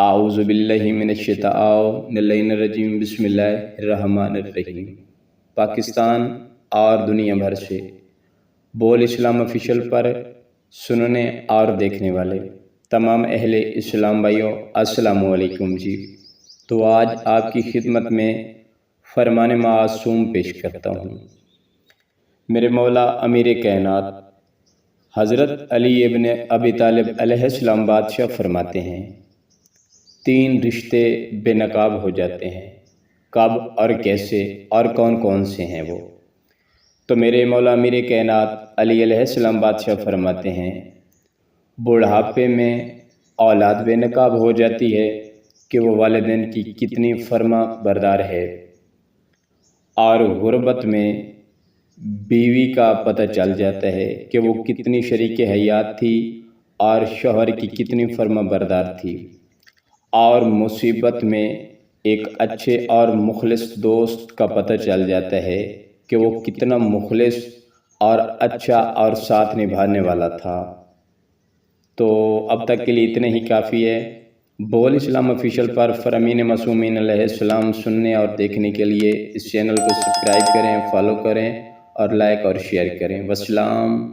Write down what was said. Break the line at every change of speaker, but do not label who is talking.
اعوذ باللہ من الشیطان الرجیم، بسم اللہ الرحمن الرحیم۔ پاکستان اور دنیا بھر سے بول اسلام آفیشیل پر سننے اور دیکھنے والے تمام اہل اسلام بھائیوں، السلام علیکم جی۔ تو آج آپ کی خدمت میں فرمان معصوم پیش کرتا ہوں۔ میرے مولا امیر کائنات حضرت علی ابن ابی طالب علیہ السلام بادشاہ فرماتے ہیں، 3 رشتے بے نقاب ہو جاتے ہیں، کب اور کیسے اور کون کون سے ہیں وہ؟ تو میرے مولا امیر کائنات علی علیہ السلام بادشاہ فرماتے ہیں، بڑھاپے میں اولاد بے نقاب ہو جاتی ہے کہ وہ والدین کی کتنی فرما بردار ہے، اور غربت میں بیوی کا پتہ چل جاتا ہے کہ وہ کتنی شریک حیات تھی اور شوہر کی کتنی فرما بردار تھی، اور مصیبت میں ایک اچھے اور مخلص دوست کا پتہ چل جاتا ہے کہ وہ کتنا مخلص اور اچھا اور ساتھ نبھانے والا تھا۔ تو اب تک کے لیے اتنے ہی کافی ہے۔ بول اسلام آفیشیل پر فرامین معصومین علیہ السلام سننے اور دیکھنے کے لیے اس چینل کو سبسکرائب کریں، فالو کریں اور لائک اور شیئر کریں۔ والسلام۔